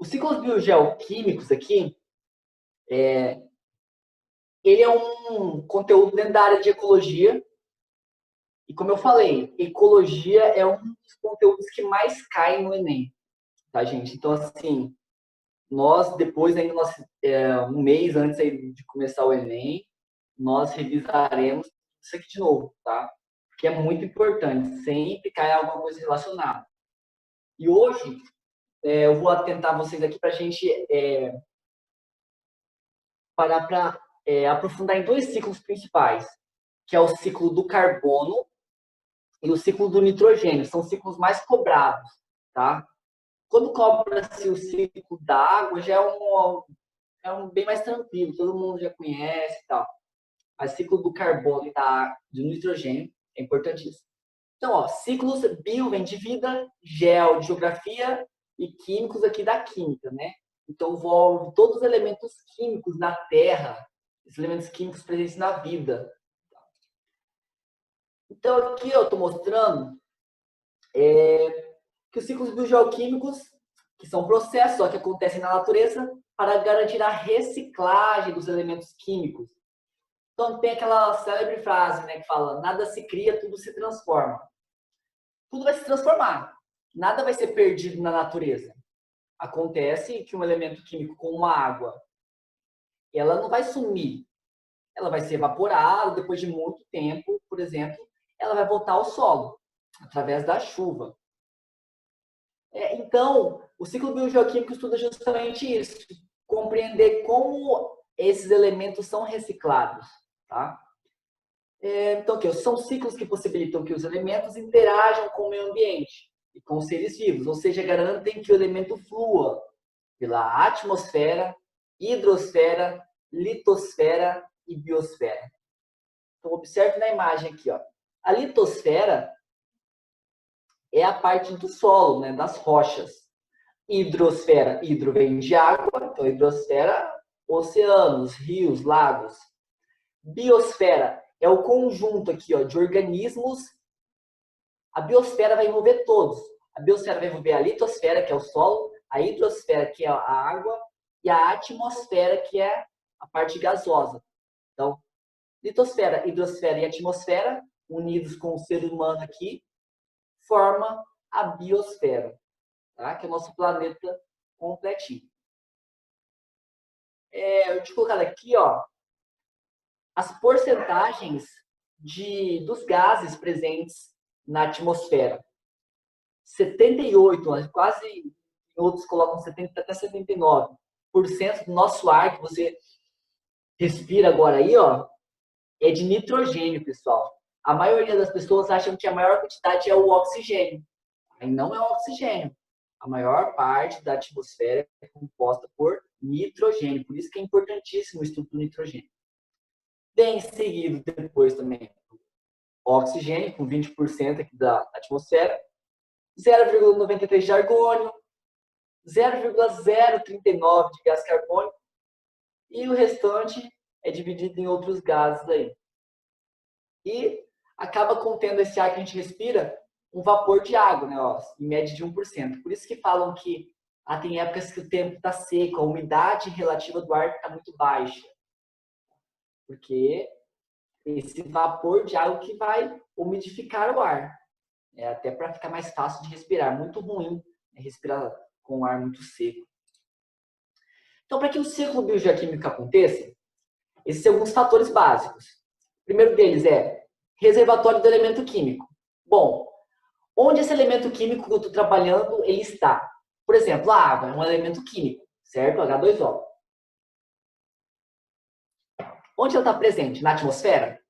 Os ciclos biogeoquímicos aqui, ele é um conteúdo dentro da área de ecologia. E como eu falei, ecologia é um dos conteúdos que mais cai no Enem, tá, gente? Então, assim, nós, depois ainda, um mês antes aí de começar o Enem, nós revisaremos isso aqui de novo, tá? Porque é muito importante, sempre cai alguma coisa relacionada. E hoje, eu vou atentar vocês aqui para a gente parar para aprofundar em dois ciclos principais, que é o ciclo do carbono e o ciclo do nitrogênio. São ciclos mais cobrados, tá? Quando cobra-se o ciclo da água, já é um bem mais tranquilo, todo mundo já conhece e tal. Mas ciclo do carbono e do nitrogênio é importantíssimo. Então, ó, ciclos bio vem de vida, geo de geografia e químicos aqui da química, né? Então, envolve todos os elementos químicos da Terra, os elementos químicos presentes na vida. Então, aqui eu estou mostrando que os ciclos biogeoquímicos, que são processos só que acontecem na natureza para garantir a reciclagem dos elementos químicos. Então, tem aquela célebre frase, né, que fala: nada se cria, tudo se transforma. Tudo vai se transformar. Nada vai ser perdido na natureza. Acontece que um elemento químico como a água, ela não vai sumir. Ela vai ser evaporada depois de muito tempo, por exemplo, ela vai voltar ao solo, através da chuva. Então, o ciclo biogeoquímico estuda justamente isso, compreender como esses elementos são reciclados, tá? Então, são ciclos que possibilitam que os elementos interajam com o meio ambiente e com os seres vivos, ou seja, garantem que o elemento flua pela atmosfera, hidrosfera, litosfera e biosfera. Então, observe na imagem aqui, ó. A litosfera é a parte do solo, né, das rochas. Hidrosfera, hidro vem de água, então hidrosfera, oceanos, rios, lagos. Biosfera é o conjunto aqui, ó, de organismos. A biosfera vai envolver todos. A biosfera vai envolver a litosfera, que é o solo, a hidrosfera, que é a água, e a atmosfera, que é a parte gasosa. Então, litosfera, hidrosfera e atmosfera, unidos com o ser humano aqui, forma a biosfera, tá? Que é o nosso planeta completinho. Eu te colocar aqui, ó, as porcentagens dos gases presentes na atmosfera. 78, quase, outros colocam 70 até 79% do nosso ar que você respira agora aí, ó, é de nitrogênio, pessoal. A maioria das pessoas acham que a maior quantidade é o oxigênio. Aí não é o oxigênio. A maior parte da atmosfera é composta por nitrogênio. Por isso que é importantíssimo o estudo do nitrogênio. Bem seguido depois também oxigênio, com 20% aqui da atmosfera, 0,93 de argônio, 0,039 de gás carbônico e o restante é dividido em outros gases aí. E acaba contendo esse ar que a gente respira um vapor de água, né, ó, em média de 1%. Por isso que falam que tem épocas que o tempo está seco, a umidade relativa do ar está muito baixa. Porque esse vapor de água que vai umidificar o ar. Até para ficar mais fácil de respirar. Muito ruim respirar com o ar muito seco. Então, para que o ciclo biogeoquímico aconteça, esses são alguns fatores básicos. O primeiro deles é reservatório do elemento químico. Bom, onde esse elemento químico que eu estou trabalhando, ele está? Por exemplo, a água é um elemento químico, certo? H2O. Onde ela está presente? Na atmosfera?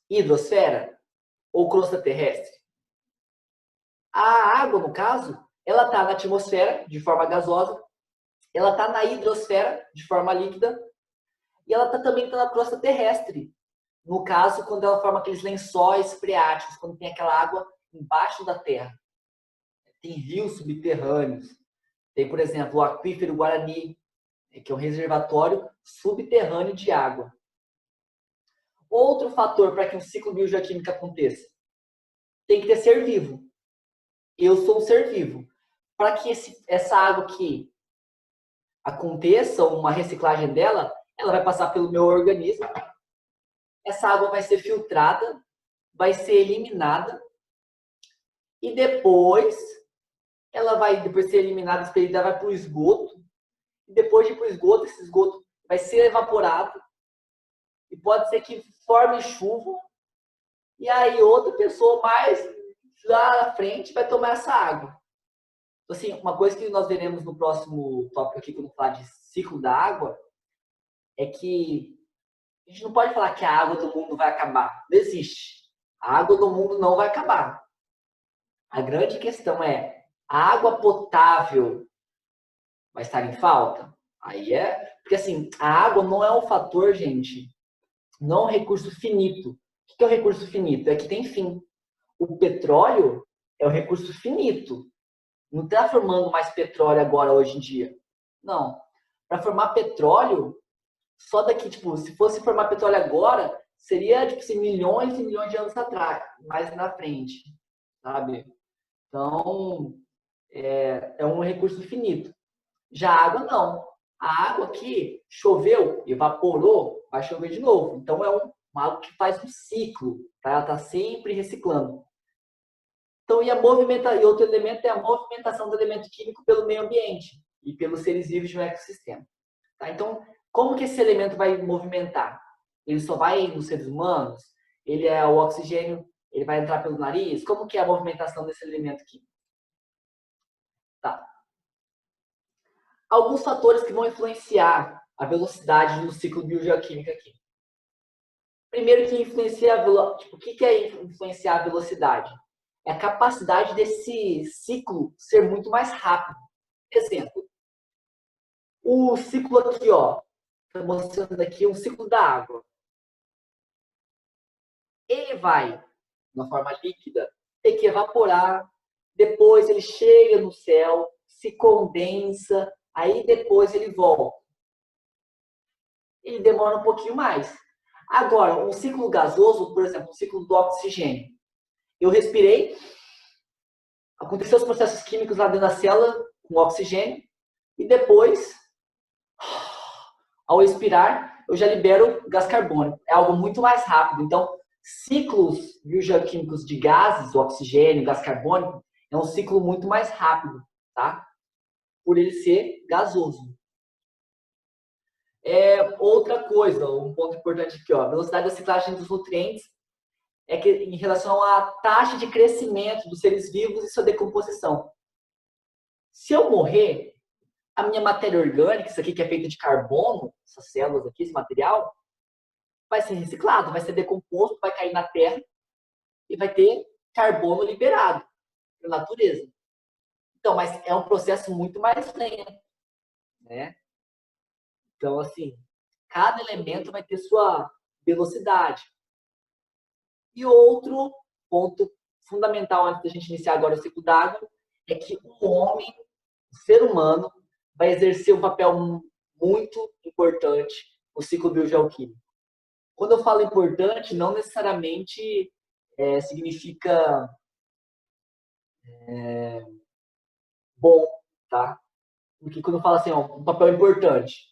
Hidrosfera? Ou crosta terrestre? A água, no caso, ela está na atmosfera, de forma gasosa, ela está na hidrosfera, de forma líquida, e ela também está na crosta terrestre. No caso, quando ela forma aqueles lençóis freáticos, quando tem aquela água embaixo da terra. Tem rios subterrâneos. Tem, por exemplo, o aquífero Guarani, que é um reservatório subterrâneo de água. Outro fator para que um ciclo biogeoquímico aconteça, tem que ter ser vivo. Eu sou um ser vivo. Para que essa água aqui aconteça uma reciclagem dela, ela vai passar pelo meu organismo, essa água vai ser filtrada, vai ser eliminada, e depois ela vai, depois de ser eliminada, expelida, vai para o esgoto, e depois de ir para o esgoto, esse esgoto vai ser evaporado, e pode ser que forme chuva, e aí outra pessoa mais lá na frente vai tomar essa água. Então, assim, uma coisa que nós veremos no próximo tópico aqui, quando falar de ciclo da água, é que a gente não pode falar que a água do mundo vai acabar. Não existe. A água do mundo não vai acabar. A grande questão é, a água potável vai estar em falta? Aí é... Porque, assim, a água não é um fator, gente, não é um recurso finito. O que é o recurso finito? É que tem fim. O petróleo é o recurso finito. Não está formando mais petróleo agora, hoje em dia. Não. Para formar petróleo, só daqui, tipo, se fosse formar petróleo agora, seria, tipo, assim, milhões e milhões de anos atrás, mais na frente, sabe? Então, é um recurso finito. Já a água, não. A água aqui, choveu, evaporou, vai chover de novo. Então, é uma água que faz um ciclo, tá? Ela está sempre reciclando. Então, e outro elemento é a movimentação do elemento químico pelo meio ambiente e pelos seres vivos de um ecossistema. Tá? Então, como que esse elemento vai movimentar? Ele só vai nos seres humanos? Ele é o oxigênio, ele vai entrar pelo nariz? Como que é a movimentação desse elemento químico? Tá. Alguns fatores que vão influenciar a velocidade do ciclo biogeoquímico aqui. Primeiro que influencia tipo, o que é influenciar a velocidade? É a capacidade desse ciclo ser muito mais rápido. Exemplo, o ciclo aqui, ó, estou mostrando aqui um ciclo da água. Ele vai, na forma líquida, ter que evaporar, depois ele chega no céu, se condensa, aí depois ele volta. Ele demora um pouquinho mais. Agora, um ciclo gasoso, por exemplo, um ciclo do oxigênio. Eu respirei, aconteceu os processos químicos lá dentro da célula com oxigênio, e depois, ao expirar, eu já libero gás carbônico. É algo muito mais rápido. Então, ciclos biogeoquímicos de gases, oxigênio, gás carbônico, é um ciclo muito mais rápido, tá? Por ele ser gasoso. Outra coisa, um ponto importante aqui, ó, a velocidade da ciclagem dos nutrientes é que em relação à taxa de crescimento dos seres vivos e sua decomposição. Se eu morrer, a minha matéria orgânica, isso aqui que é feita de carbono, essas células aqui, esse material, vai ser reciclado, vai ser decomposto, vai cair na terra e vai ter carbono liberado pela natureza. Então, mas é um processo muito mais lento, né? Então, assim, cada elemento vai ter sua velocidade. E outro ponto fundamental antes da gente iniciar agora o ciclo d'água é que o homem, o ser humano, vai exercer um papel muito importante no ciclo biogeoquímico. Quando eu falo importante, não necessariamente significa bom, tá? Porque quando eu falo assim, ó, um papel importante.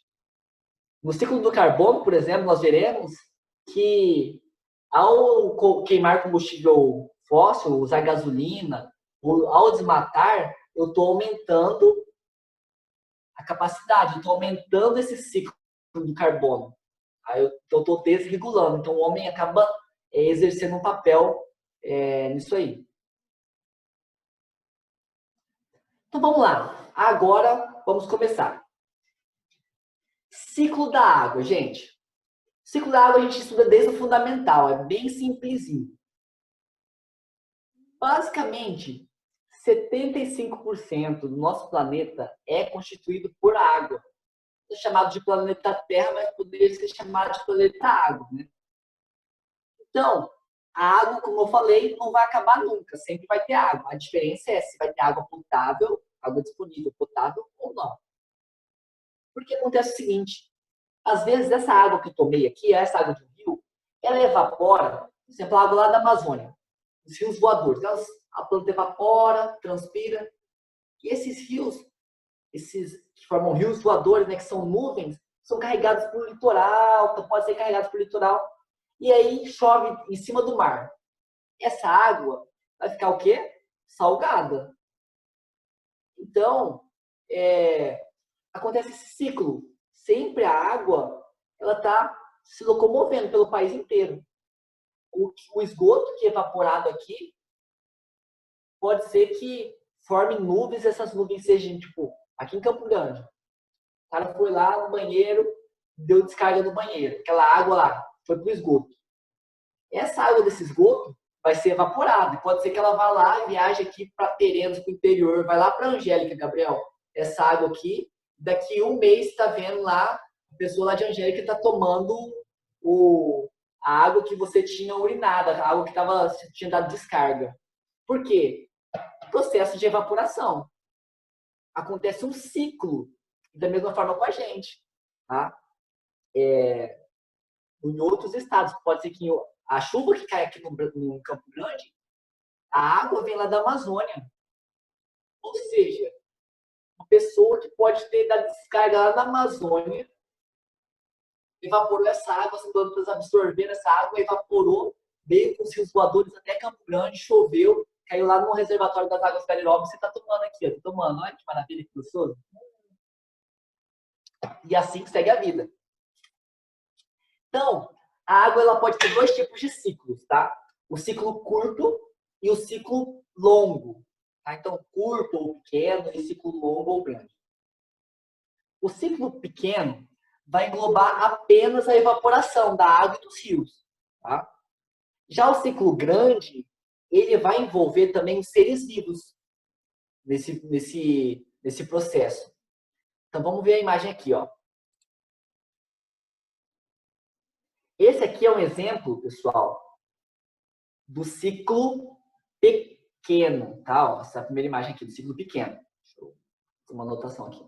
No ciclo do carbono, por exemplo, nós veremos que ao queimar combustível fóssil, usar gasolina, ao desmatar, eu estou aumentando a capacidade, estou aumentando esse ciclo do carbono. Aí eu estou desregulando. Então o homem acaba exercendo um papel nisso aí. Então vamos lá. Agora vamos começar. Ciclo da água, gente. Ciclo da água a gente estuda desde o fundamental, é bem simplesinho. Basicamente, 75% do nosso planeta é constituído por água. É chamado de planeta Terra, mas poderia ser chamado de planeta Água, né? Então, a água, como eu falei, não vai acabar nunca, sempre vai ter água. A diferença é se vai ter água potável, água disponível potável ou não. Porque acontece o seguinte, às vezes essa água que eu tomei aqui, essa água de um rio, ela evapora, por exemplo, a água lá da Amazônia, os rios voadores. A planta evapora, transpira, e esses rios esses que formam rios voadores, né, que são nuvens, são carregados por litoral, pode ser carregados por litoral, e aí chove em cima do mar. Essa água vai ficar o quê? Salgada. Então, acontece esse ciclo. Sempre a água ela está se locomovendo pelo país inteiro. O esgoto que é evaporado aqui pode ser que formem nuvens, essas nuvens sejam, tipo, aqui em Campo Grande. O cara foi lá no banheiro, deu descarga no banheiro. Aquela água lá foi pro esgoto. Essa água desse esgoto vai ser evaporada. E pode ser que ela vá lá e viaje aqui para Terenos, para o interior, vai lá para Angélica, Gabriel. Essa água aqui, daqui um mês está vendo lá, a pessoa lá de Angélica está tomando a água que você tinha urinado, a água que tinha dado descarga. Por quê? Processo de evaporação. Acontece um ciclo, da mesma forma com a gente. Tá? Em outros estados, pode ser que a chuva que cai aqui no Campo Grande, a água vem lá da Amazônia. Ou seja, uma pessoa que pode ter dado descarga lá na Amazônia, evaporou essa água, as plantas absorveram essa água, evaporou, veio com os rios voadores até Campo Grande, choveu, caiu lá no reservatório das águas Garirópolis, você está tomando aqui, ó, tá tomando, olha que maravilha, que gostoso. E assim segue a vida. Então, a água ela pode ter dois tipos de ciclos, tá? O ciclo curto e o ciclo longo. Tá? Então, curto ou pequeno e ciclo longo ou grande. O ciclo pequeno vai englobar apenas a evaporação da água e dos rios. Tá? Já o ciclo grande, ele vai envolver também os seres vivos nesse processo. Então, vamos ver a imagem aqui, ó. Esse aqui é um exemplo, pessoal, do ciclo pequeno, tá? Ó, essa é a primeira imagem aqui do ciclo pequeno. Deixa eu fazer uma anotação aqui.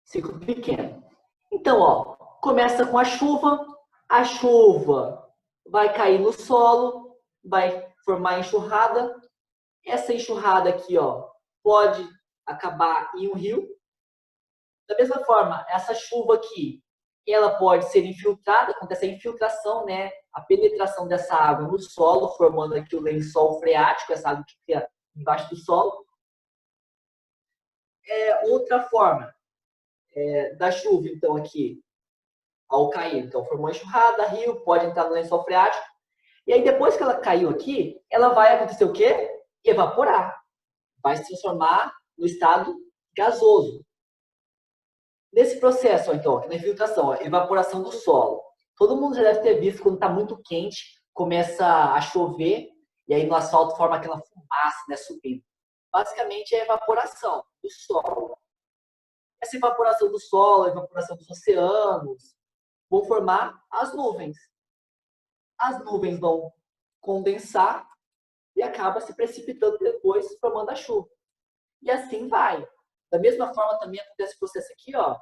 Ciclo pequeno. Então, ó, começa com a chuva vai cair no solo, vai formar enxurrada. Essa enxurrada aqui, ó, pode acabar em um rio. Da mesma forma, essa chuva aqui, ela pode ser infiltrada, acontece a infiltração, né? A penetração dessa água no solo, formando aqui o lençol freático, essa água que fica embaixo do solo. Outra forma da chuva, então, aqui, ao cair. Então, formou enxurrada, rio, pode entrar no lençol freático. E aí, depois que ela caiu aqui, ela vai acontecer o quê? Evaporar. Vai se transformar no estado gasoso. Nesse processo, então, aqui na infiltração, evaporação do solo. Todo mundo já deve ter visto quando está muito quente, começa a chover, e aí no asfalto forma aquela fumaça, né, subindo. Basicamente é a evaporação do solo. Essa evaporação do solo, a evaporação dos oceanos, vão formar as nuvens. As nuvens vão condensar e acaba se precipitando depois, formando a chuva. E assim vai. Da mesma forma também acontece o processo aqui, ó,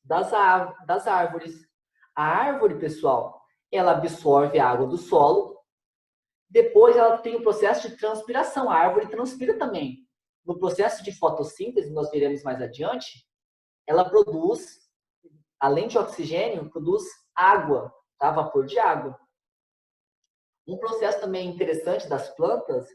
das árvores. A árvore, pessoal, ela absorve a água do solo, depois ela tem o processo de transpiração. A árvore transpira também. No processo de fotossíntese, nós veremos mais adiante, ela produz, além de oxigênio, produz água, tá? Vapor de água. Um processo também interessante das plantas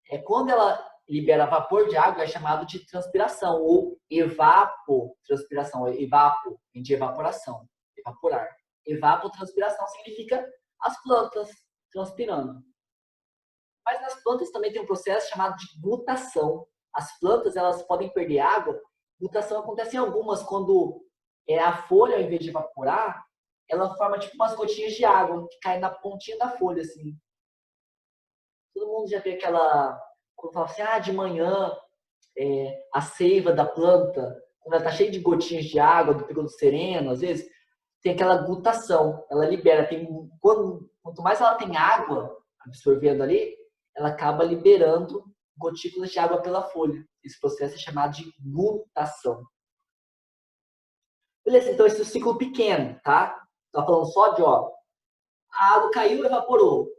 é quando ela libera vapor de água, é chamado de transpiração ou evapotranspiração. Evapo vem de evaporação, evaporar. Evapotranspiração significa as plantas transpirando. Mas nas plantas também tem um processo chamado de glutação. As plantas elas podem perder água. Glutação acontece em algumas quando a folha, ao invés de evaporar, ela forma tipo umas gotinhas de água que caem na pontinha da folha, assim. Todo mundo já vê aquela... Quando fala assim, de manhã, a seiva da planta, quando ela está cheia de gotinhas de água, do período sereno, às vezes, tem aquela glutação. Ela libera. Quanto mais ela tem água absorvendo ali, ela acaba liberando gotículas de água pela folha. Esse processo é chamado de glutação. Beleza, então esse é o ciclo pequeno, tá? Tá falando só de, ó, a água caiu, evaporou.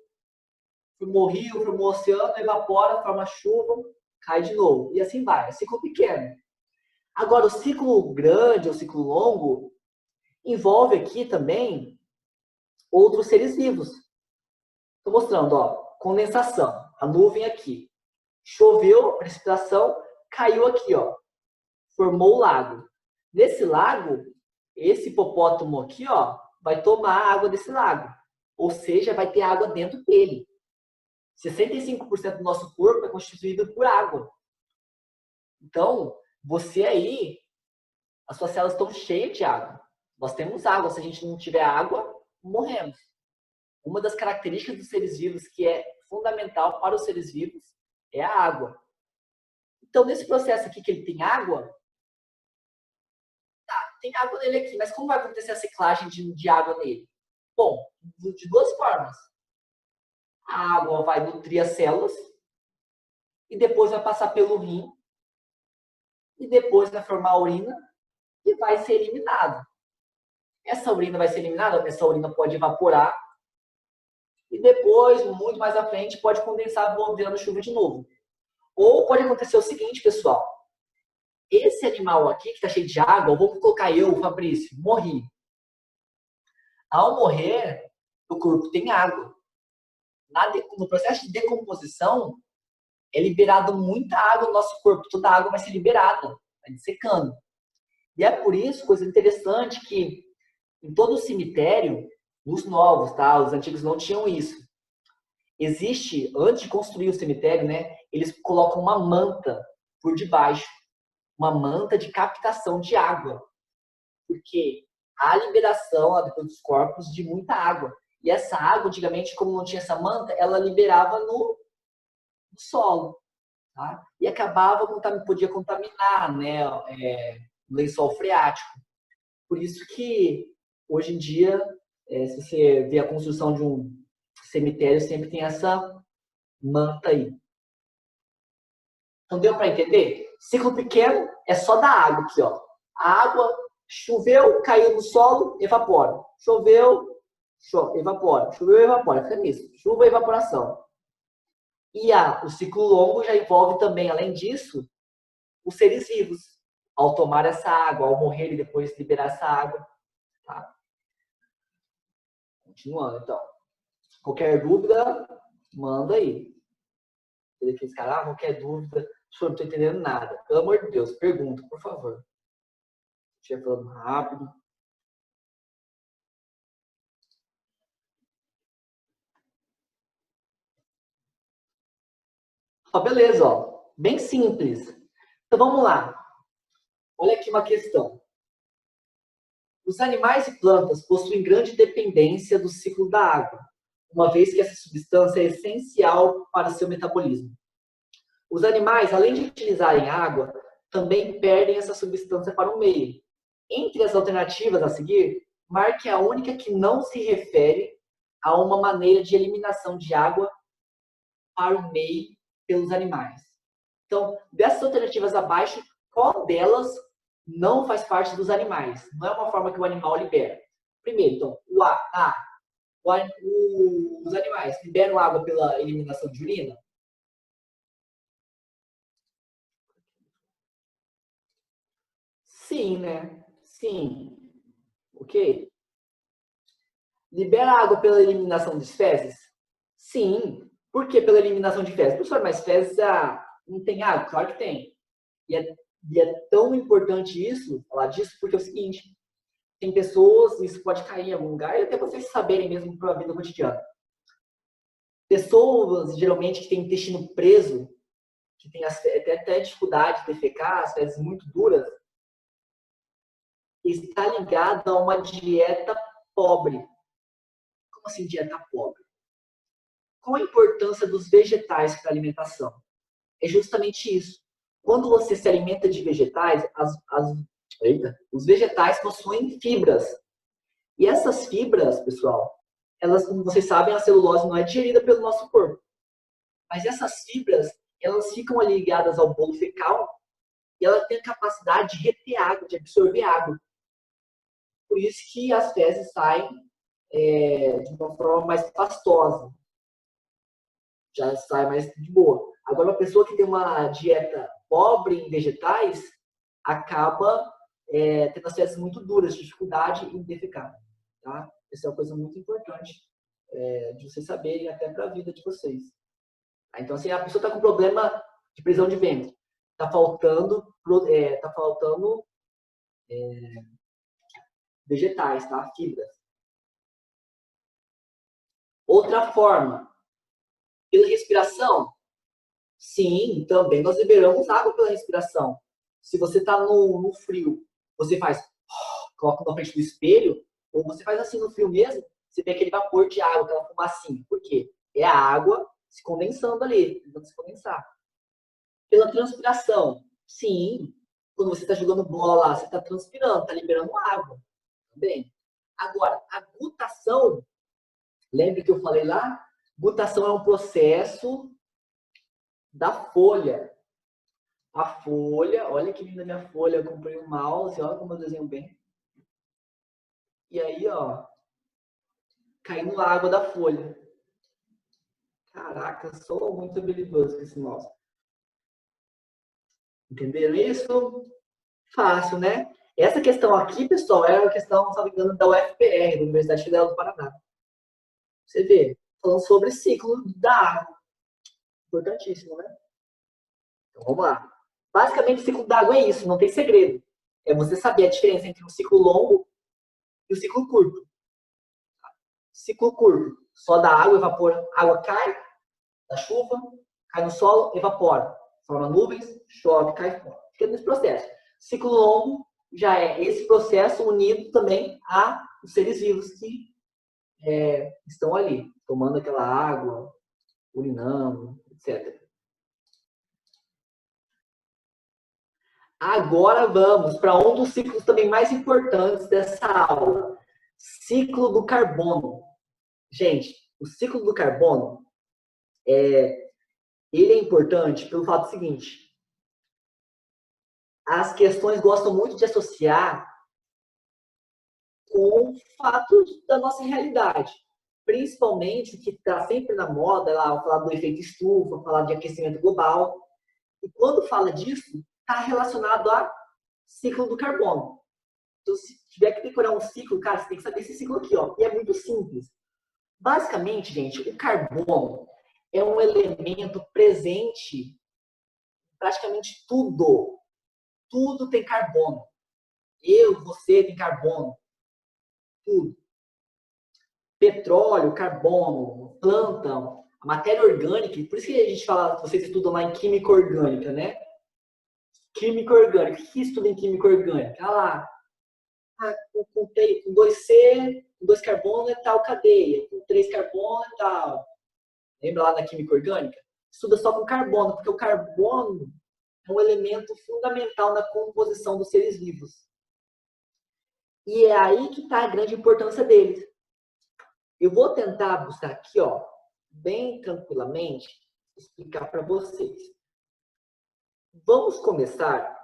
Formou rio, formou oceano, evapora, forma chuva, cai de novo. E assim vai, é ciclo pequeno. Agora, o ciclo grande, o ciclo longo, envolve aqui também outros seres vivos. Estou mostrando, ó, condensação, a nuvem aqui. Choveu, precipitação, caiu aqui, ó, formou o lago. Nesse lago, esse hipopótamo aqui, ó, vai tomar a água desse lago. Ou seja, vai ter água dentro dele. 65% do nosso corpo é constituído por água. Então, você aí, as suas células estão cheias de água. Nós temos água. Se a gente não tiver água, morremos. Uma das características dos seres vivos que é fundamental para os seres vivos é a água. Então, nesse processo aqui que ele tem água, tem água nele aqui, mas como vai acontecer a ciclagem de água nele? Bom, de duas formas. A água vai nutrir as células e depois vai passar pelo rim e depois vai formar a urina e vai ser eliminada. Essa urina vai ser eliminada, essa urina pode evaporar e depois, muito mais à frente, pode condensar virando chuva de novo. Ou pode acontecer o seguinte, pessoal. Esse animal aqui que está cheio de água, vou colocar eu, Fabrício, morri. Ao morrer, o corpo tem água. No processo de decomposição, é liberado muita água no nosso corpo. Toda a água vai ser liberada, vai secando. E é por isso, coisa interessante, que em todo o cemitério, os novos, tá? Os antigos não tinham isso. Existe, antes de construir o cemitério, né? Eles colocam uma manta por debaixo. Uma manta de captação de água. Porque há liberação depois dos corpos de muita água. E essa água, antigamente, como não tinha essa manta, ela liberava no solo. Tá? E acabava, podia contaminar, né, o lençol freático. Por isso que, hoje em dia, se você vê a construção de um cemitério, sempre tem essa manta aí. Então, deu para entender? Ciclo pequeno é só da água aqui, ó. A água choveu, caiu no solo, evapora. Choveu, evapora. Choveu, evapora. Fica nisso. Chuva e evaporação. E o ciclo longo já envolve também, além disso, os seres vivos. Ao tomar essa água, ao morrer e depois liberar essa água. Tá? Continuando, então. Qualquer dúvida, manda aí. Aqueles caras, qualquer dúvida, não estou entendendo nada. Pelo amor de Deus, pergunta, por favor. Estiver falando rápido. Ó, beleza, ó. Bem simples. Então vamos lá. Olha aqui uma questão. Os animais e plantas possuem grande dependência do ciclo da água, uma vez que essa substância é essencial para seu metabolismo. Os animais, além de utilizarem água, também perdem essa substância para o meio. Entre as alternativas a seguir, marque a única que não se refere a uma maneira de eliminação de água para o meio pelos animais. Então, dessas alternativas abaixo, qual delas não faz parte dos animais? Não é uma forma que o animal libera. Primeiro, então, os animais liberam água pela eliminação de urina? Sim, né? Sim. Ok? Libera água pela eliminação de fezes? Sim. Por que pela eliminação de fezes? Professor, mas fezes não tem água? Claro que tem. E é tão importante isso, falar disso, porque é o seguinte, tem pessoas, isso pode cair em algum lugar, e até vocês saberem mesmo para a vida cotidiana. Pessoas, geralmente, que têm intestino preso, que têm até dificuldade de defecar, as fezes muito duras, está ligado a uma dieta pobre. Como assim dieta pobre? Qual a importância dos vegetais para a alimentação? É justamente isso. Quando você se alimenta de vegetais, os vegetais possuem fibras. E essas fibras, pessoal, elas, como vocês sabem, a celulose não é digerida pelo nosso corpo. Mas essas fibras, elas ficam ligadas ao bolo fecal e ela tem a capacidade de reter água, de absorver água. Por isso que as fezes saem de uma forma mais pastosa. Já sai mais de boa. Agora, uma pessoa que tem uma dieta pobre em vegetais, acaba tendo as fezes muito duras, dificuldade em defecar. Tá? Essa é uma coisa muito importante de vocês saberem até para a vida de vocês. Tá? Então, assim, a pessoa está com problema de prisão de ventre, está faltando, vegetais, tá? Fibras. Outra forma, pela respiração, sim, também nós liberamos água pela respiração. Se você está no frio, você faz, coloca na frente do espelho, ou você faz assim no frio mesmo, você tem aquele vapor de água, aquela fumacinha. Por quê? É a água se condensando ali, tentando se condensar. Pela transpiração, sim, quando você está jogando bola lá, você está transpirando, está liberando água. Também. Agora, a gutação, lembra que eu falei lá? Gutação é um processo da folha. A folha, olha que linda minha folha, eu comprei um mouse, olha como eu desenho bem. E aí, ó, caindo a água da folha. Caraca, sou muito habilidoso com esse mouse. Entenderam isso? Fácil, né? Essa questão aqui, pessoal, é a questão, se não me engano, da UFPR, da Universidade Federal do Paraná. Você vê, falando sobre ciclo da água. Importantíssimo, né? Então, vamos lá. Basicamente, o ciclo da água é isso, não tem segredo. É você saber a diferença entre um ciclo longo e o ciclo curto. Ciclo curto, só da água, evapora, água cai da chuva, cai no solo, evapora. Forma nuvens, chove, cai fora. Fica nesse processo. Ciclo longo já é esse processo unido também a os seres vivos que estão ali, tomando aquela água, urinando, etc. Agora vamos para um dos ciclos também mais importantes dessa aula. Ciclo do carbono. Gente, o ciclo do carbono, ele é importante pelo fato seguinte. As questões gostam muito de associar com fatos da nossa realidade. Principalmente o que está sempre na moda, lá, falar do efeito estufa, falar de aquecimento global. E quando fala disso, está relacionado a ciclo do carbono. Então, se tiver que decorar um ciclo, cara, você tem que saber esse ciclo aqui, ó. E é muito simples. Basicamente, gente, o carbono é um elemento presente em praticamente tudo. Tudo tem carbono. Eu, você tem carbono. Tudo. Petróleo, carbono, planta, a matéria orgânica. Por isso que a gente fala, vocês estudam lá em química orgânica, né? Química orgânica. O que estuda em química orgânica? Ah lá, com 2C, com 2 carbono é tal cadeia, com 3 carbono é tal. Lembra lá na química orgânica? Estuda só com carbono, porque o carbono é um elemento fundamental na composição dos seres vivos. E é aí que está a grande importância deles. Eu vou tentar buscar aqui, ó, bem tranquilamente, explicar para vocês. Vamos começar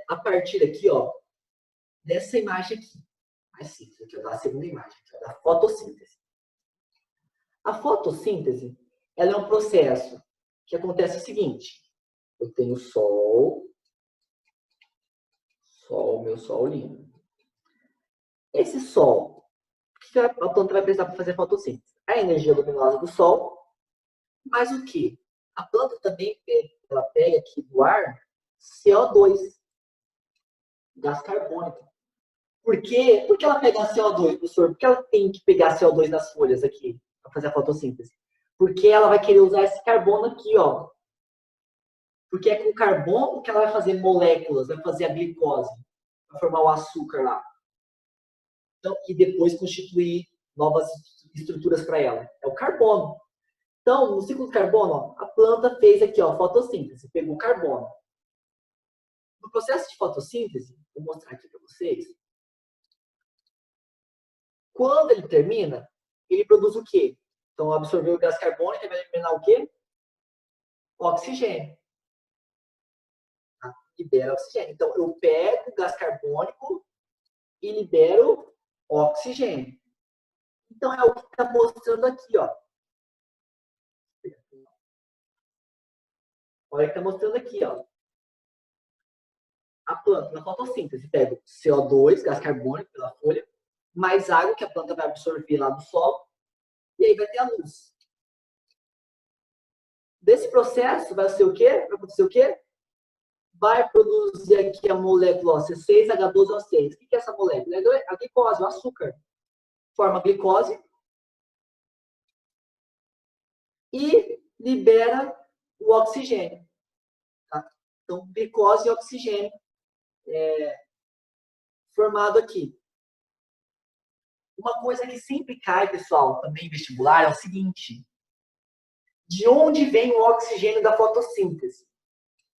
a partir aqui, ó, dessa imagem aqui. Mais simples, aqui, ó, da segunda imagem, aqui, ó, da fotossíntese. A fotossíntese, ela é um processo que acontece o seguinte. Eu tenho sol, meu sol lindo. Esse sol, o que a planta vai precisar para fazer a fotossíntese? A energia luminosa do sol, mas o que? A planta também ela pega aqui do ar CO2, gás carbônico. Por quê? Por que ela pega CO2, professor? Por que ela tem que pegar CO2 nas folhas aqui para fazer a fotossíntese? Porque ela vai querer usar esse carbono aqui, ó. Porque é com o carbono que ela vai fazer moléculas, vai fazer a glicose, vai formar o açúcar lá. Então, e depois constituir novas estruturas para ela. É o carbono. Então, no ciclo do carbono, ó, a planta fez aqui, ó, fotossíntese, pegou carbono. No processo de fotossíntese, vou mostrar aqui para vocês. Quando ele termina, ele produz o quê? Então, absorveu o gás carbônico e vai eliminar o quê? Oxigênio. Tá? Libera oxigênio. Então, eu pego o gás carbônico e libero oxigênio. Então, é o que está mostrando aqui, ó. Olha o que está mostrando aqui, ó. a planta, na fotossíntese, pega o CO2, gás carbônico pela folha, mais água que a planta vai absorver lá do solo, e aí vai ter a luz. Desse processo vai ser o quê? Vai acontecer o quê? Vai produzir aqui a molécula C6H12O6. O que é essa molécula? É a glicose, o açúcar. Forma glicose e libera o oxigênio. Tá? Então, glicose e oxigênio formado aqui. Uma coisa que sempre cai, pessoal, também em vestibular, é o seguinte. De onde vem o oxigênio da fotossíntese?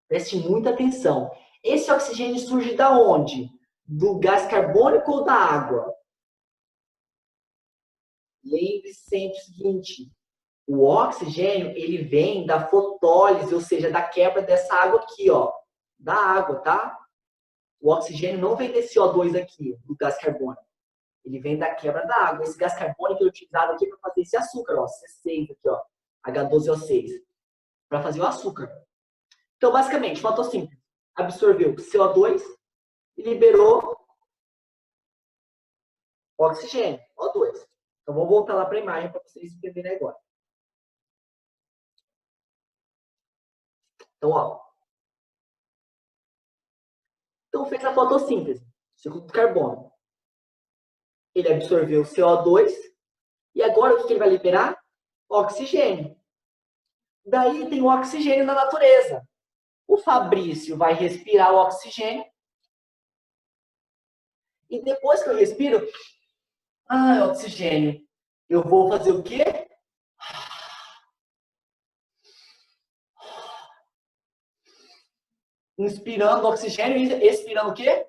Preste muita atenção. Esse oxigênio surge da onde? Do gás carbônico ou da água? Lembre sempre o seguinte, o oxigênio, ele vem da fotólise, ou seja, da quebra dessa água aqui, ó, da água, tá? O oxigênio não vem desse O2 aqui, do gás carbônico. Ele vem da quebra da água. Esse gás carbônico é utilizado aqui para fazer esse açúcar, ó, C6 aqui, ó, H12O6, para fazer o açúcar. Então, basicamente, fotossíntese absorveu CO2 e liberou oxigênio, O2. Então, vou voltar lá para a imagem para vocês entenderem agora. Então, ó. Então, fez a fotossíntese, ciclo do carbono. Ele absorveu o CO2 e agora o que ele vai liberar? Oxigênio. Daí tem o oxigênio na natureza. O Fabrício vai respirar o oxigênio e depois que eu respiro, oxigênio, eu vou fazer o quê? Inspirando oxigênio e expirando o quê?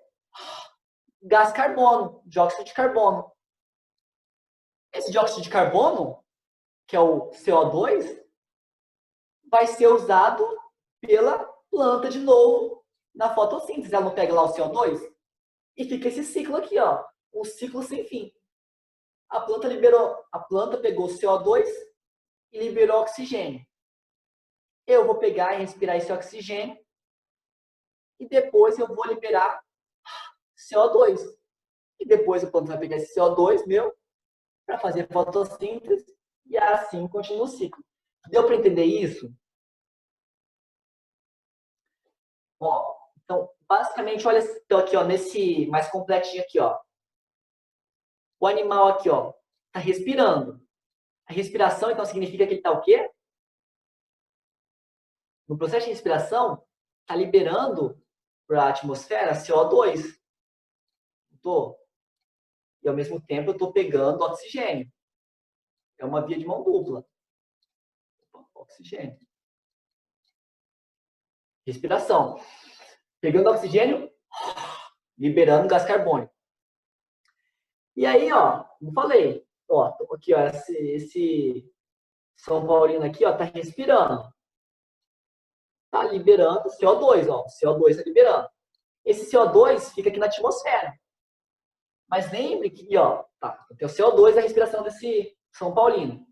Gás carbono, dióxido de carbono. Esse dióxido de carbono, que é o CO2, vai ser usado pela planta de novo na fotossíntese. Ela não pega lá o CO2 e fica esse ciclo aqui, ó, um ciclo sem fim. A planta pegou CO2 e liberou oxigênio. Eu vou pegar e respirar esse oxigênio e depois eu vou liberar CO2. E depois a planta vai pegar esse CO2 meu para fazer fotossíntese e assim continua o ciclo. Deu para entender isso? Ó, então, basicamente, olha então aqui, ó, nesse mais completinho aqui, ó. O animal aqui, ó, tá respirando. A respiração, então, significa que ele tá o quê? No processo de respiração, tá liberando para a atmosfera CO2. Tô. E ao mesmo tempo eu tô pegando oxigênio. É uma via de mão dupla. Oxigênio. Respiração. Pegando oxigênio, liberando gás carbônico. E aí, ó, como falei, ó, aqui, ó, esse São Paulino aqui, ó, tá respirando. Tá liberando CO2, ó, CO2 tá liberando. Esse CO2 fica aqui na atmosfera. Mas lembre que, ó, tá, tem o CO2 da respiração desse São Paulino.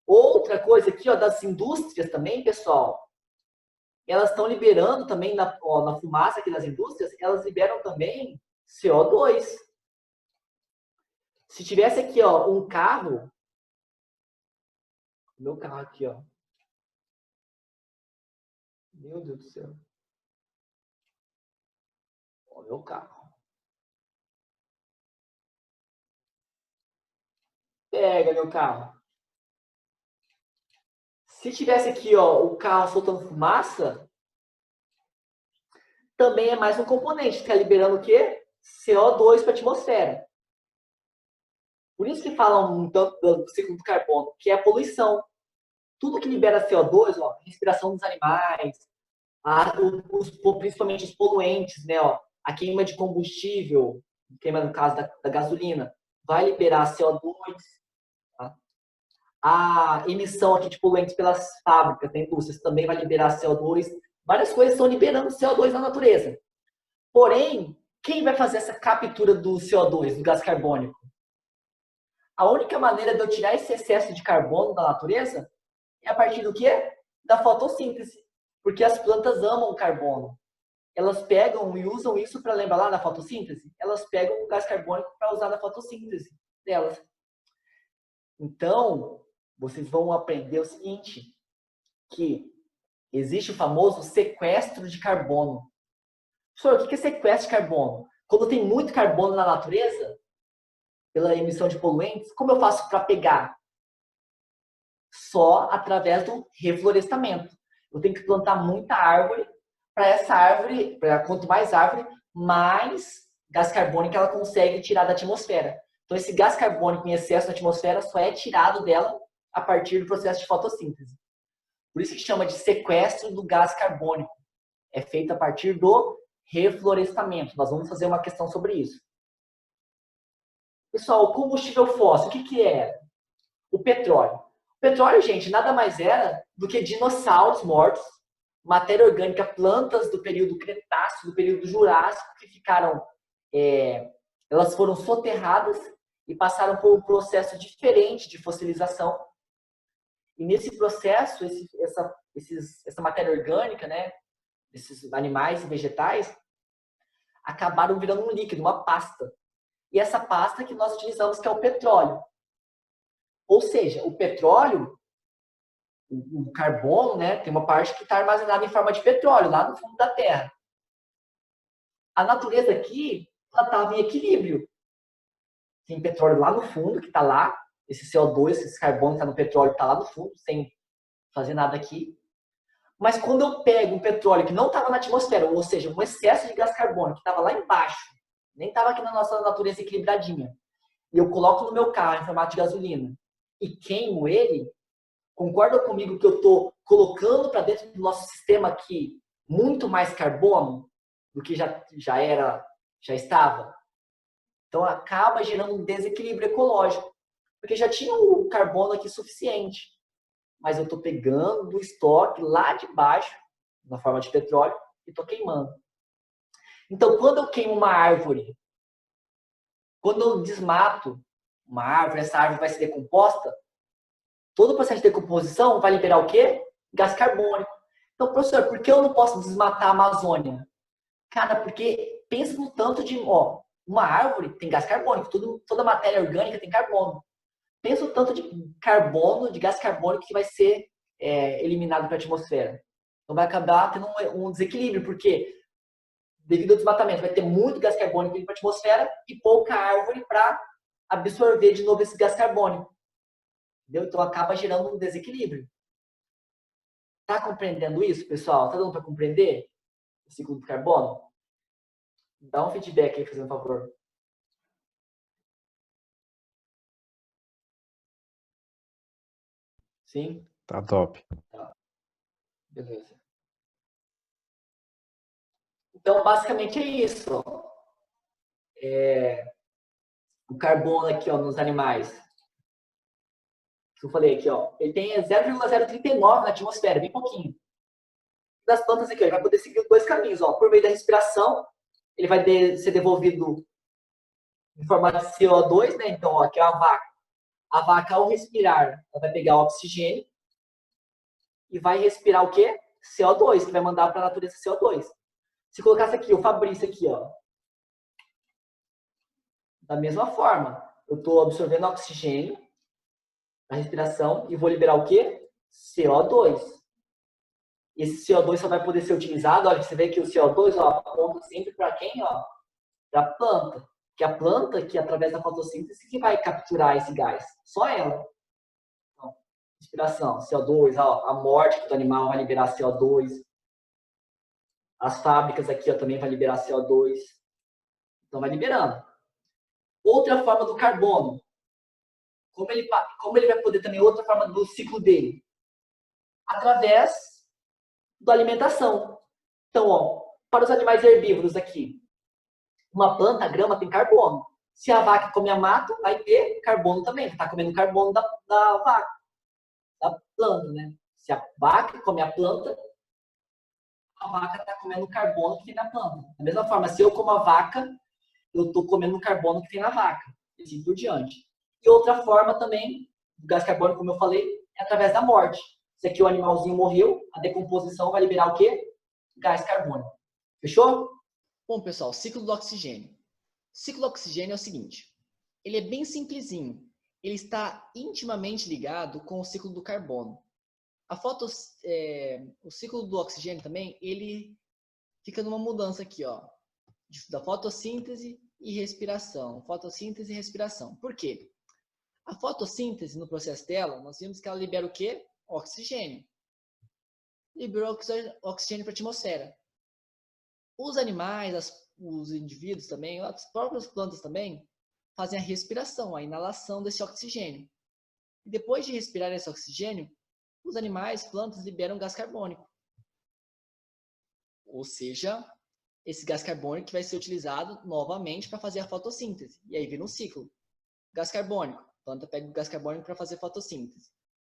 Outra coisa aqui, ó, das indústrias também, pessoal, elas estão liberando também na fumaça aqui das indústrias, elas liberam também CO2. Se tivesse aqui, ó, um carro, meu carro aqui, ó. Meu Deus do céu. Ó, meu carro. Pega meu carro. Se tivesse aqui, ó, o carro soltando fumaça, também é mais um componente, está liberando o quê? CO2 para a atmosfera. Por isso que falam tanto do ciclo do carbono, que é a poluição. Tudo que libera CO2, ó, respiração dos animais, principalmente os poluentes, né, ó, a queima de combustível, queima no caso da gasolina, vai liberar CO2. Tá? A emissão aqui de poluentes pelas fábricas, da indústrias, também vai liberar CO2. Várias coisas estão liberando CO2 na natureza. Porém, quem vai fazer essa captura do CO2, do gás carbônico? A única maneira de eu tirar esse excesso de carbono da natureza é a partir do quê? Da fotossíntese. Porque as plantas amam o carbono. elas pegam e usam isso para lembrar lá na fotossíntese. Elas pegam o gás carbônico para usar na fotossíntese delas. Então, vocês vão aprender o seguinte, que existe o famoso sequestro de carbono. Professor, o que é sequestro de carbono? Quando tem muito carbono na natureza, pela emissão de poluentes, como eu faço para pegar? Só através do reflorestamento. Eu tenho que plantar muita árvore, para essa árvore, quanto mais árvore, mais gás carbônico ela consegue tirar da atmosfera. Então, esse gás carbônico em excesso na atmosfera só é tirado dela a partir do processo de fotossíntese. Por isso que chama de sequestro do gás carbônico. É feito a partir do reflorestamento. Nós vamos fazer uma questão sobre isso. Pessoal, o combustível fóssil, o que é? O petróleo. O petróleo, gente, nada mais era do que dinossauros mortos, matéria orgânica, plantas do período Cretáceo, do período Jurássico, que ficaram, elas foram soterradas e passaram por um processo diferente de fossilização. E nesse processo, essa matéria orgânica, né, esses animais e vegetais, acabaram virando um líquido, uma pasta. E essa pasta que nós utilizamos, que é o petróleo. Ou seja, o petróleo, o carbono, né, tem uma parte que está armazenada em forma de petróleo, lá no fundo da Terra. A natureza aqui, ela estava em equilíbrio. Tem petróleo lá no fundo, que está lá. Esse CO2, esse carbono que está no petróleo, está lá no fundo, sem fazer nada aqui. Mas quando eu pego um petróleo que não estava na atmosfera, ou seja, um excesso de gás carbônico que estava lá embaixo, nem estava aqui na nossa natureza equilibradinha, e eu coloco no meu carro em formato de gasolina e queimo ele, concorda comigo que eu estou colocando para dentro do nosso sistema aqui muito mais carbono do que já estava? Então acaba gerando um desequilíbrio ecológico, porque já tinha o carbono aqui suficiente, mas eu estou pegando do estoque lá de baixo, na forma de petróleo, e estou queimando. Então, quando eu queimo uma árvore, quando eu desmato uma árvore, essa árvore vai ser decomposta, todo o processo de decomposição vai liberar o quê? Gás carbônico. Então, professor, por que eu não posso desmatar a Amazônia? Cara, porque pensa no tanto de... uma árvore tem gás carbônico, toda matéria orgânica tem carbono. Pensa o tanto de carbono, de gás carbônico que vai ser eliminado para a atmosfera. Então vai acabar tendo um desequilíbrio, porque devido ao desmatamento vai ter muito gás carbônico para a atmosfera e pouca árvore para absorver de novo esse gás carbônico. Entendeu? Então acaba gerando um desequilíbrio. Tá compreendendo isso, pessoal? Tá dando para compreender o ciclo do carbono? Dá um feedback aí, fazendo um favor. Sim? Tá top. Tá. Beleza. Então, basicamente é isso. O carbono aqui, nos animais. Que eu falei aqui, ele tem 0,039 na atmosfera, bem pouquinho. Das plantas aqui, ele vai poder seguir dois caminhos, por meio da respiração, ele vai ser devolvido em formato de CO2, né? Então, aqui é a vaca. A vaca, ao respirar, ela vai pegar o oxigênio e vai respirar o quê? CO2, que vai mandar para a natureza CO2. Se colocasse aqui, o Fabrício aqui, da mesma forma, eu estou absorvendo oxigênio na respiração e vou liberar o quê? CO2. Esse CO2 só vai poder ser utilizado, olha, você vê que o CO2, aponta sempre para quem? Para a planta. Que a planta, que através da fotossíntese, que vai capturar esse gás. Só ela. Então, respiração, CO2, a morte do animal vai liberar CO2. As fábricas aqui, também vai liberar CO2. Então, vai liberando. Outra forma do carbono. Como ele vai poder também, outra forma do ciclo dele? Através da alimentação. Então, para os animais herbívoros aqui, uma planta, a grama, tem carbono. Se a vaca come a mato, vai ter carbono também. Está comendo carbono da vaca, da planta, né? Se a vaca come a planta, a vaca está comendo o carbono que tem na planta. Da mesma forma, se eu como a vaca, eu estou comendo o carbono que tem na vaca. E assim por diante. E outra forma também, do gás carbônico, como eu falei, é através da morte. Se aqui o animalzinho morreu, a decomposição vai liberar o quê? Gás carbônico. Fechou? Bom, pessoal, ciclo do oxigênio. O ciclo do oxigênio é o seguinte, ele é bem simplesinho. Ele está intimamente ligado com o ciclo do carbono. O ciclo do oxigênio também, ele fica numa mudança aqui, ó, da fotossíntese e respiração. Fotossíntese e respiração. Por quê? A fotossíntese, no processo dela, nós vimos que ela libera o quê? Oxigênio. Liberou oxigênio para a atmosfera. Os animais, os indivíduos também, as próprias plantas também, fazem a respiração, a inalação desse oxigênio. E depois de respirar esse oxigênio, os animais, plantas, liberam gás carbônico. Ou seja, esse gás carbônico que vai ser utilizado novamente para fazer a fotossíntese. E aí vira um ciclo. Gás carbônico. A planta pega o gás carbônico para fazer fotossíntese.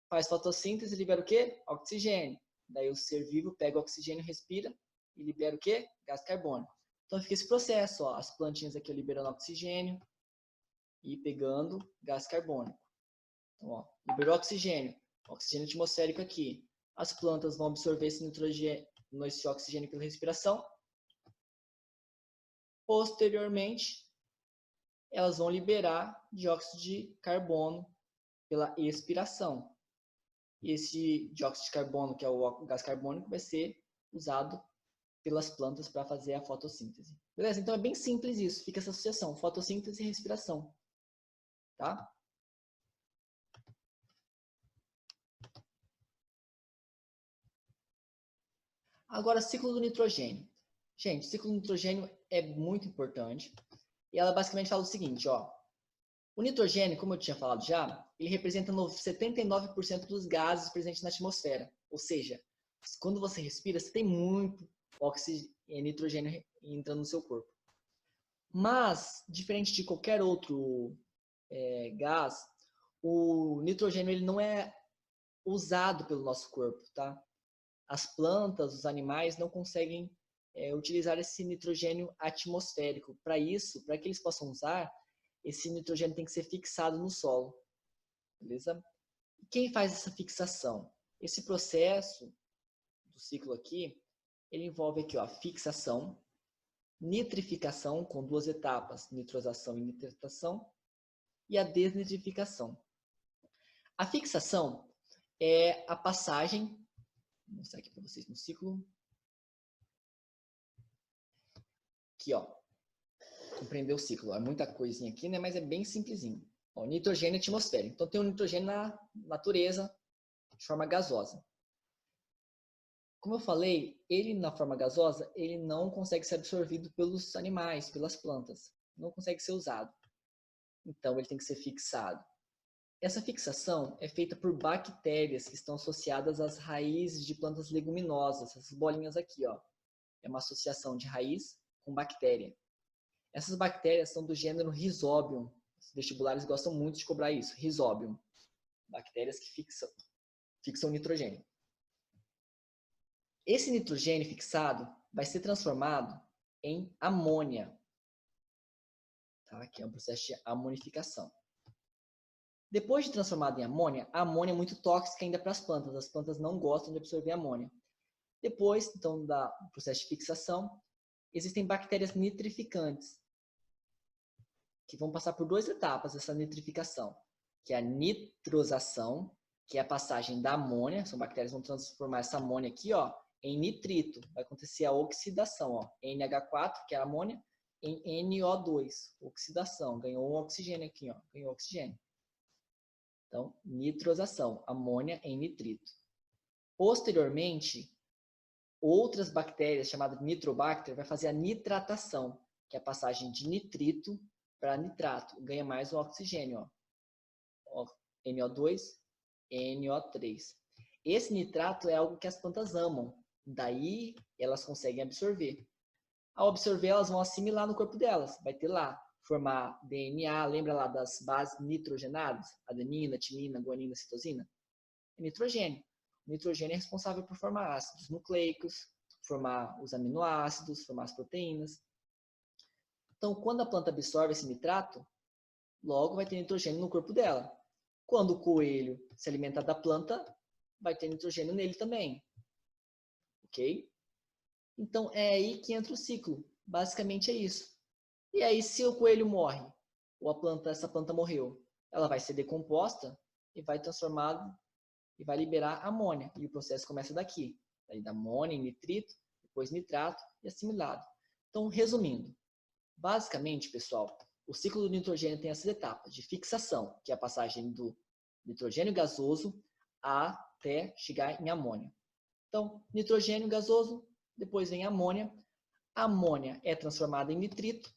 Faz fotossíntese e libera o quê? Oxigênio. Daí o ser vivo pega o oxigênio, respira e libera o quê? Gás carbônico. Então fica esse processo, ó, as plantinhas aqui liberando oxigênio e pegando gás carbônico. Então, ó, liberou oxigênio atmosférico aqui. As plantas vão absorver esse nitrogênio, esse oxigênio pela respiração. Posteriormente, elas vão liberar dióxido de carbono pela expiração. E esse dióxido de carbono, que é o gás carbônico, vai ser usado pelas plantas para fazer a fotossíntese. Beleza? Então é bem simples isso. Fica essa associação, fotossíntese e respiração. Tá? Agora, ciclo do nitrogênio. Gente, o ciclo do nitrogênio é muito importante. E ela basicamente fala o seguinte, ó. O nitrogênio, como eu tinha falado já, ele representa 79% dos gases presentes na atmosfera. Ou seja, quando você respira, você tem muito nitrogênio entrando no seu corpo. Mas, diferente de qualquer outro gás, o nitrogênio ele não é usado pelo nosso corpo, tá? As plantas, os animais não conseguem utilizar esse nitrogênio atmosférico. Para isso, para que eles possam usar, esse nitrogênio tem que ser fixado no solo. Beleza? E quem faz essa fixação? Esse processo do ciclo aqui, ele envolve aqui, ó, fixação, nitrificação, com duas etapas, nitrosação e nitratação, e a desnitrificação. A fixação é a passagem, vou mostrar aqui para vocês no ciclo. Aqui, ó, compreender o ciclo. É muita coisinha aqui, né? Mas é bem simplesinho. Ó, nitrogênio atmosférico. Então tem o nitrogênio na natureza de forma gasosa. Como eu falei, ele na forma gasosa, ele não consegue ser absorvido pelos animais, pelas plantas. Não consegue ser usado. Então ele tem que ser fixado. Essa fixação é feita por bactérias que estão associadas às raízes de plantas leguminosas. Essas bolinhas aqui, ó. É uma associação de raiz com bactéria. Essas bactérias são do gênero Rhizobium. Os vestibulares gostam muito de cobrar isso. Rhizobium. Bactérias que fixam nitrogênio. Esse nitrogênio fixado vai ser transformado em amônia. Tá? Que é um processo de amonificação. Depois de transformado em amônia, a amônia é muito tóxica ainda para as plantas. As plantas não gostam de absorver amônia. Depois, então, do processo de fixação, existem bactérias nitrificantes, que vão passar por duas etapas essa nitrificação, que é a nitrosação, que é a passagem da amônia, são bactérias que vão transformar essa amônia aqui, ó, em nitrito. Vai acontecer a oxidação, ó, NH4, que é a amônia, em NO2, oxidação. Ganhou um oxigênio aqui, ó, ganhou oxigênio. Então, nitrosação, amônia em nitrito. Posteriormente, outras bactérias, chamadas nitrobacter, vai fazer a nitratação, que é a passagem de nitrito para nitrato. Ganha mais um oxigênio, ó. NO2, NO3. Esse nitrato é algo que as plantas amam. Daí, elas conseguem absorver. Ao absorver, elas vão assimilar no corpo delas. Vai ter lá, formar DNA, lembra lá das bases nitrogenadas? Adenina, timina, guanina, citosina? É nitrogênio. O nitrogênio é responsável por formar ácidos nucleicos, formar os aminoácidos, formar as proteínas. Então, quando a planta absorve esse nitrato, logo vai ter nitrogênio no corpo dela. Quando o coelho se alimentar da planta, vai ter nitrogênio nele também. Ok? Então, é aí que entra o ciclo. Basicamente é isso. E aí, se o coelho morre, ou essa planta morreu, ela vai ser decomposta e vai transformar e vai liberar amônia. E o processo começa daqui. Daí da amônia em nitrito, depois nitrato e assimilado. Então, resumindo, basicamente, pessoal, o ciclo do nitrogênio tem essas etapas de fixação, que é a passagem do nitrogênio gasoso até chegar em amônia. Então, nitrogênio gasoso, depois vem amônia. A amônia é transformada em nitrito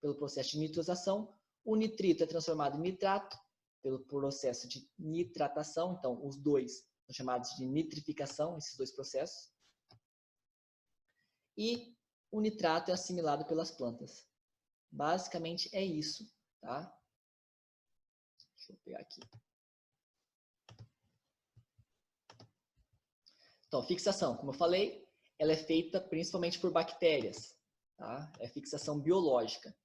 pelo processo de nitrosação. O nitrito é transformado em nitrato pelo processo de nitratação. Então, os dois são chamados de nitrificação, esses dois processos. E o nitrato é assimilado pelas plantas. Basicamente é isso, tá? Deixa eu pegar aqui. Então, fixação, como eu falei, ela é feita principalmente por bactérias, tá? É fixação biológica,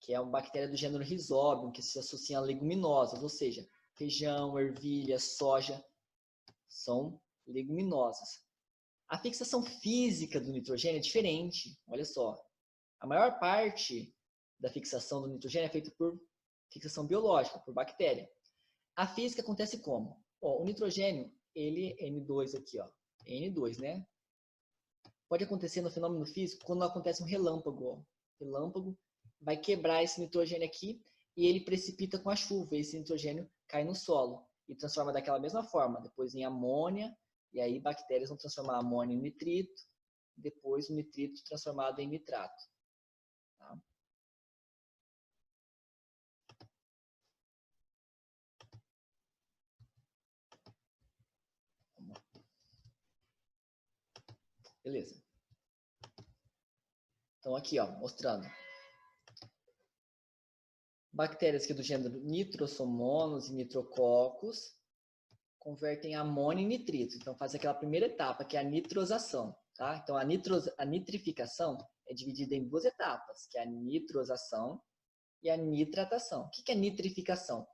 que é uma bactéria do gênero Rhizobium, que se associa a leguminosas, ou seja, feijão, ervilha, soja, são leguminosas. A fixação física do nitrogênio é diferente, olha só. A maior parte da fixação do nitrogênio é feita por fixação biológica, por bactéria. A física acontece como? Ó, o nitrogênio, ele N2 aqui, ó, N2, né? Pode acontecer no fenômeno físico quando acontece um relâmpago, ó. Relâmpago vai quebrar esse nitrogênio aqui e ele precipita com a chuva. Esse nitrogênio cai no solo e transforma daquela mesma forma, depois em amônia, e aí bactérias vão transformar a amônia em nitrito, depois o nitrito transformado em nitrato. Tá? Beleza. Então aqui, ó, mostrando. Bactérias que do gênero Nitrosomonas e Nitrococcus convertem amônia em nitrito. Então faz aquela primeira etapa, que é a nitrosação. Tá? Então a nitrificação é dividida em duas etapas, que é a nitrosação e a nitratação. O que é nitrificação?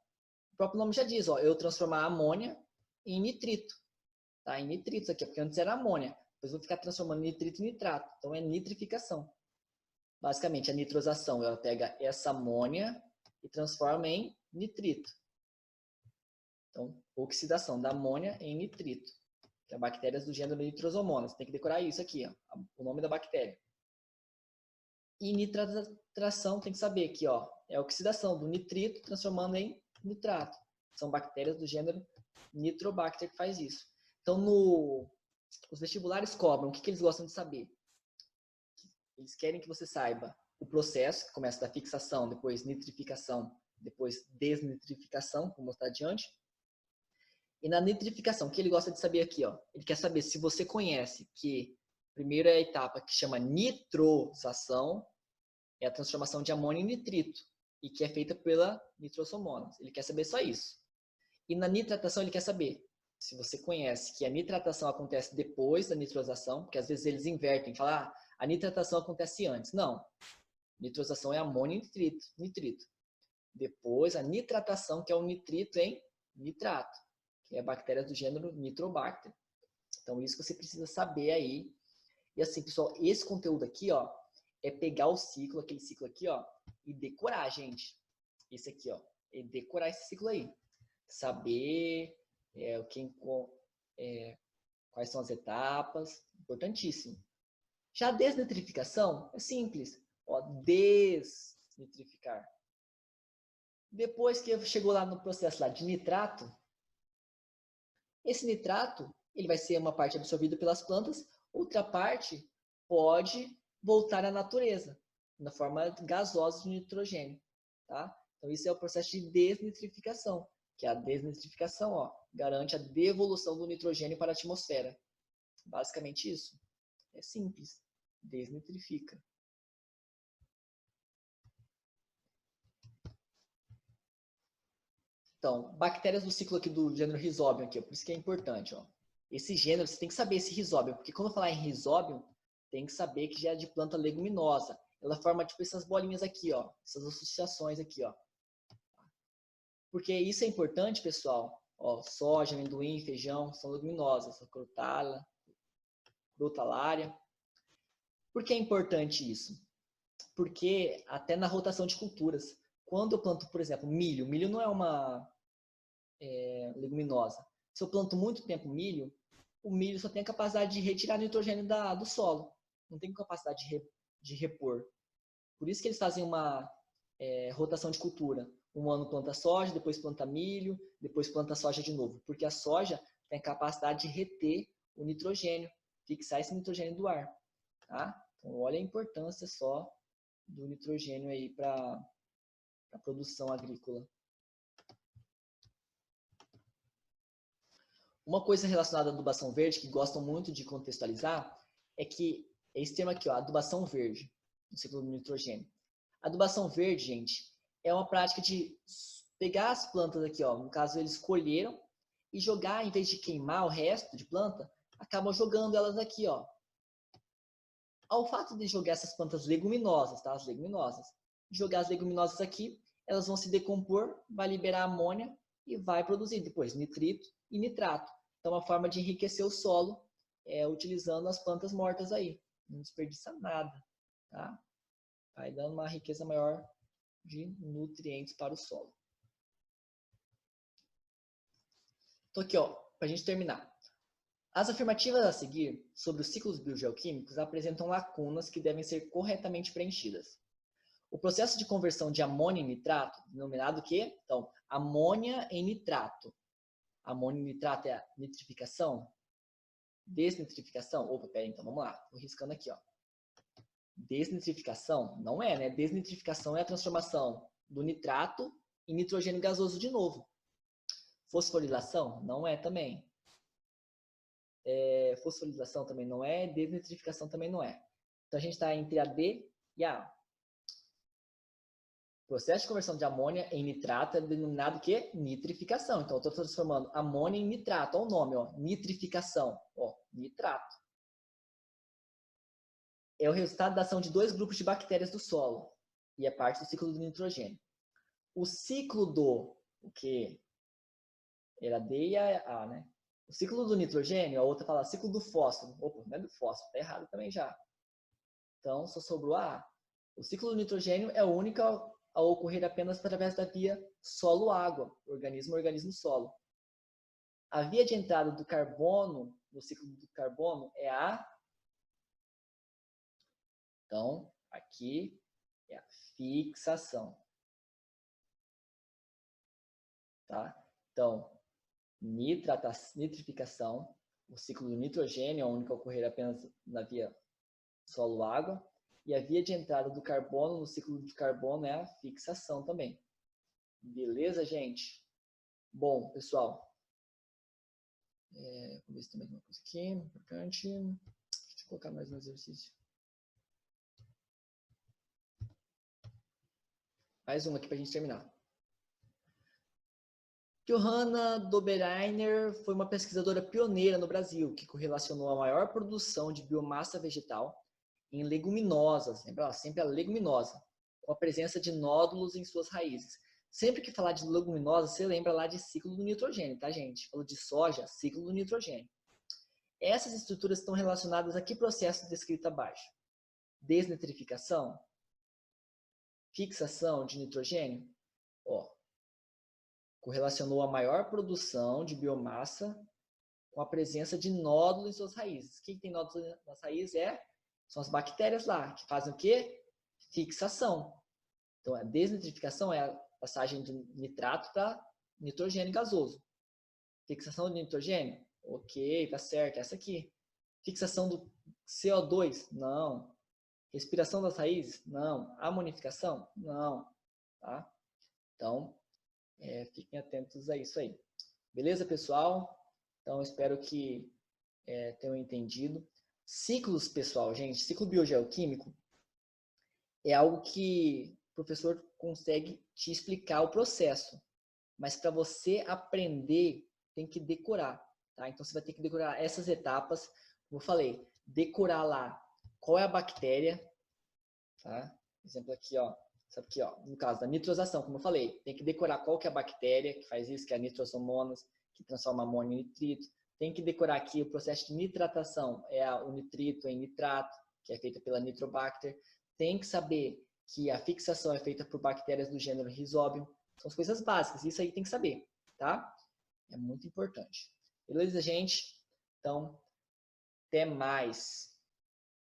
O próprio nome já diz, ó, eu transformar a amônia em nitrito. Tá? Em nitritos aqui, porque antes era amônia. Depois vou ficar transformando nitrito em nitrato. Então é nitrificação. Basicamente, a nitrosação, ela pega essa amônia e transforma em nitrito. Então, oxidação da amônia em nitrito, que é bactérias do gênero Nitrosomonas. Tem que decorar isso aqui, ó, o nome da bactéria. E nitratação tem que saber aqui, ó, é a oxidação do nitrito transformando em nitrato. São bactérias do gênero Nitrobacter que faz isso. Então, os vestibulares cobram, o que eles gostam de saber? Eles querem que você saiba o processo, que começa da fixação, depois nitrificação, depois desnitrificação, vou mostrar adiante. E na nitrificação, o que ele gosta de saber aqui, ó, ele quer saber se você conhece que primeiro é a etapa que chama nitrosação, é a transformação de amônia em nitrito, e que é feita pela Nitrosomonas. Ele quer saber só isso. E na nitratação ele quer saber se você conhece que a nitratação acontece depois da nitrosação, porque às vezes eles invertem, falam, ah, a nitratação acontece antes. Não. Nitrosação é amônia em nitrito. Depois a nitratação, que é o nitrito em nitrato, que é bactéria do gênero Nitrobacter. Então isso que você precisa saber aí. E assim, pessoal, esse conteúdo aqui, ó, é pegar o ciclo, aquele ciclo aqui, ó, e decorar, gente. Esse aqui, ó, é decorar esse ciclo aí. Saber quais são as etapas, importantíssimo. Já a desnitrificação é simples, ó, desnitrificar. Depois que chegou lá no processo lá de nitrato, esse nitrato ele vai ser uma parte absorvida pelas plantas, outra parte pode voltar à natureza, na forma gasosa de nitrogênio. Tá? Então, isso é o processo de desnitrificação, que é a desnitrificação, ó, garante a devolução do nitrogênio para a atmosfera. Basicamente isso. É simples. Desnitrifica. Então, bactérias do ciclo aqui do gênero Rhizobium, aqui, ó, por isso que é importante. Ó. Esse gênero, você tem que saber esse Rhizobium, porque quando eu falar em Rhizobium, tem que saber que já é de planta leguminosa. Ela forma tipo essas bolinhas aqui, ó, essas associações aqui, ó. Porque isso é importante, pessoal. Ó, soja, amendoim, feijão são leguminosas. A crotalaria. Por que é importante isso? Porque até na rotação de culturas, quando eu planto, por exemplo, milho não é uma leguminosa. Se eu planto muito tempo milho, o milho só tem a capacidade de retirar nitrogênio do solo. Não tem capacidade de repor. Por isso que eles fazem uma rotação de cultura. Um ano planta soja, depois planta milho, depois planta soja de novo. Porque a soja tem a capacidade de reter o nitrogênio, fixar esse nitrogênio do ar. Tá? Então, olha a importância só do nitrogênio aí para a produção agrícola. Uma coisa relacionada à adubação verde, que gostam muito de contextualizar, é que é esse termo aqui, ó, adubação verde, no ciclo do nitrogênio. A adubação verde, gente, é uma prática de pegar as plantas aqui, ó, no caso eles colheram, e jogar, em vez de queimar o resto de planta, acabam jogando elas aqui, ó. Ao fato de jogar essas plantas leguminosas, tá? As leguminosas, jogar as leguminosas aqui, elas vão se decompor, vai liberar amônia e vai produzir depois nitrito e nitrato. Então, é uma forma de enriquecer o solo utilizando as plantas mortas aí. Não desperdiça nada, tá? Vai dando uma riqueza maior de nutrientes para o solo. Então, aqui, ó, para a gente terminar. As afirmativas a seguir sobre os ciclos biogeoquímicos apresentam lacunas que devem ser corretamente preenchidas. O processo de conversão de amônia em nitrato, denominado o quê? Então, amônia em nitrato. Amônia em nitrato é a nitrificação? Desnitrificação? Opa, peraí, então vamos lá. Estou riscando aqui, ó. Desnitrificação? Não é, né? Desnitrificação é a transformação do nitrato em nitrogênio gasoso de novo. Fosforilação? Não é também. Fosforilação também não é. Desnitrificação também não é. Então a gente está entre a D e a A. O processo de conversão de amônia em nitrato é denominado o quê? Nitrificação. Então eu estou transformando amônia em nitrato. Olha o nome, ó. Nitrificação. Ó, nitrato. É o resultado da ação de dois grupos de bactérias do solo. E é parte do ciclo do nitrogênio. O ciclo do... O quê? Era D e a, né? O ciclo do nitrogênio, a outra fala ciclo do fósforo. Opa, não é do fósforo, tá errado também já. Então, só sobrou a A. O ciclo do nitrogênio é o único a ocorrer apenas através da via solo-água, organismo-solo. A via de entrada do carbono, no ciclo do carbono, é a... Então, aqui é a fixação. Tá? Então, nitrificação, o ciclo do nitrogênio é o único a ocorrer apenas na via solo-água, e a via de entrada do carbono no ciclo de carbono é a fixação também. Beleza, gente? Bom, pessoal, vamos ver se tem mais uma coisa aqui, importante. Deixa eu colocar mais um exercício. Mais uma aqui para a gente terminar. Johanna Dobereiner foi uma pesquisadora pioneira no Brasil, que correlacionou a maior produção de biomassa vegetal em leguminosas, lembra? Sempre a leguminosa, com a presença de nódulos em suas raízes. Sempre que falar de leguminosa, você lembra lá de ciclo do nitrogênio, tá, gente? Falou de soja, ciclo do nitrogênio. Essas estruturas estão relacionadas a que processo descrito abaixo? Desnitrificação? Fixação de nitrogênio? Ó, correlacionou a maior produção de biomassa com a presença de nódulos em suas raízes. O que tem nódulos nas raízes? São as bactérias lá, que fazem o quê? Fixação. Então, a desnitrificação é a passagem do nitrato para nitrogênio gasoso. Fixação do nitrogênio? Ok, tá certo, essa aqui. Fixação do CO2? Não. Respiração das raízes? Não. Amonificação? Não. Tá? Então, fiquem atentos a isso aí. Beleza, pessoal? Então, espero que tenham entendido. Ciclos, pessoal, gente, ciclo biogeoquímico é algo que o professor consegue te explicar o processo. Mas para você aprender, tem que decorar. Tá? Então, você vai ter que decorar essas etapas. Como eu falei, decorar lá qual é a bactéria. Tá? Exemplo aqui, ó. Sabe aqui, ó, no caso da nitrosação, como eu falei, tem que decorar qual que é a bactéria que faz isso, que é a nitrosomonas, que transforma amônio em nitrito. Tem que decorar aqui o processo de nitratação, o nitrito em nitrato. que é feita pela Nitrobacter. Tem que saber que a fixação é feita por bactérias do gênero Rhizobium. São as coisas básicas, isso aí tem que saber, tá? É muito importante. Beleza, gente? Então, até mais.